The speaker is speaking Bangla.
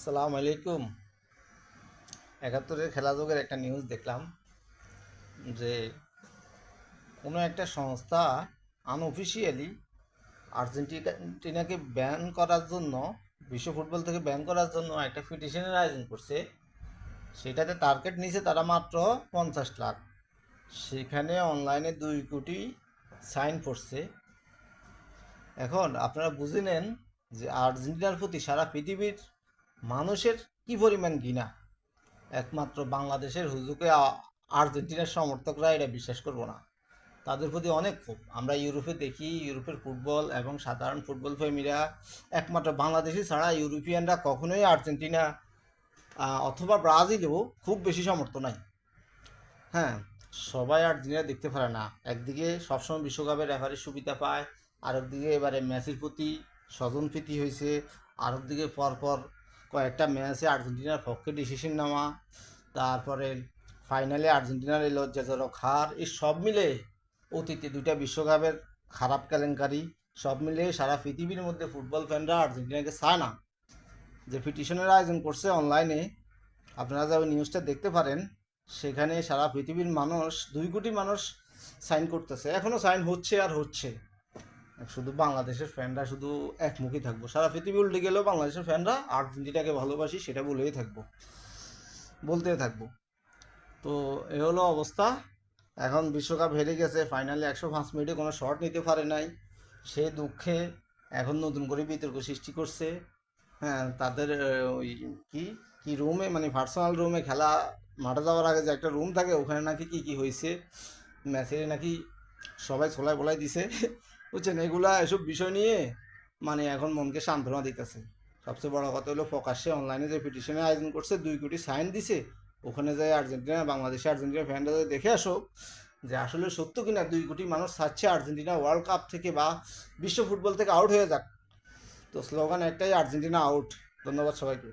সালাম আলাইকুম। ৭১-এর খেলাযোগের একটা নিউজ দেখলাম যে কোনো একটা সংস্থা আনঅফিসিয়ালি আর্জেন্টিনাকে ব্যান করার জন্য, বিশ্ব ফুটবল থেকে ব্যান করার জন্য একটা পিটিশনের আয়োজন করছে। সেটাতে টার্গেট নিছে তারা মাত্র ৫০ লাখ। সেখানে অনলাইনে ২ কোটি সাইন পড়ছে। এখন আপনারা বুঝে নেন যে আর্জেন্টিনার প্রতি সারা পৃথিবীর মানুষের কি পরিমাণ ঘৃণা। একমাত্র বাংলাদেশের হুজুকে আর্জেন্টিনার সমর্থকরা এটা বিশ্বাস করবো না। তাদের প্রতি অনেক ক্ষোভ। আমরা ইউরোপে দেখি, ইউরোপের ফুটবল এবং সাধারণ ফুটবল প্রেমীরা, একমাত্র বাংলাদেশি ছাড়া ইউরোপিয়ানরা কখনোই আর্জেন্টিনা অথবা ব্রাজিলেও খুব বেশি সমর্থন নাই। হ্যাঁ, সবাই আর্জেন্টিনা দেখতে পারে না। একদিকে সবসময় বিশ্বকাপের রেফারির সুবিধা পায়, আরেকদিকে এবারে মেসির প্রতি স্বজনপ্রীতি হয়েছে, আরেকদিকে পরপর কয়েকটা ম্যাচে আর্জেন্টিনার পক্ষে ডিসিশন নেওয়া, তারপরে ফাইনালে আর্জেন্টিনার এই লজ্জাজনক হার, এই সব মিলে অতীতে 2টা বিশ্বকাপের খারাপ কেলেঙ্কারি, সব মিলে সারা পৃথিবীর মধ্যে ফুটবল ফ্যানরা আর্জেন্টিনাকে চায় না। যে পিটিশনের আয়োজন করছে অনলাইনে, আপনারা যা ওই নিউজটা দেখতে পারেন, সেখানে সারা পৃথিবীর মানুষ, 2 কোটি মানুষ সাইন করতেছে। এখনও সাইন হচ্ছে আর হচ্ছে। শুধু বাংলাদেশের ফ্যানরা শুধু একমুখী থাকবো, সারা পৃথিবী উল্টে গেলেও বাংলাদেশের ফ্যানরা আর্জেন্টিনাকে ভালোবাসি সেটা বলেই থাকবো, বলতে থাকবো। তো এ হলো অবস্থা। এখন বিশ্বকাপ হেরে গেছে, ফাইনালে 105 মিনিটে কোনো শট নিতে পারে নাই, সেই দুঃখে এখন নতুন করে বিতর্ক সৃষ্টি করছে। হ্যাঁ, তাদের ওই কি কি রুমে, মানে পার্সোনাল রুমে, খেলা মাঠে যাওয়ার আগে যে একটা রুম থাকে, ওখানে নাকি কি কি হয়েছে, ম্যাচে নাকি সবাই ছোলাই বলাই দিছে। বুঝছেন, এগুলা এসব বিষয় নিয়ে মানে এখন মনকে সান্ত্বনা দিতেছে। সবচেয়ে বড় কথা হলো প্রকাশ্যে অনলাইনে যে পিটিশনের আয়োজন করছে, 2 কোটি সাইন দিছে, ওখানে যায় আর্জেন্টিনা, বাংলাদেশে আর্জেন্টিনা ফ্যানরা দেখে আসো যে আসলে সত্য কিনা 2 কোটি মানুষ চাচ্ছে আর্জেন্টিনা ওয়ার্ল্ড কাপ থেকে বা বিশ্ব ফুটবল থেকে আউট হয়ে যাক। তো স্লোগান একটাই, আর্জেন্টিনা আউট। ধন্যবাদ সবাইকে।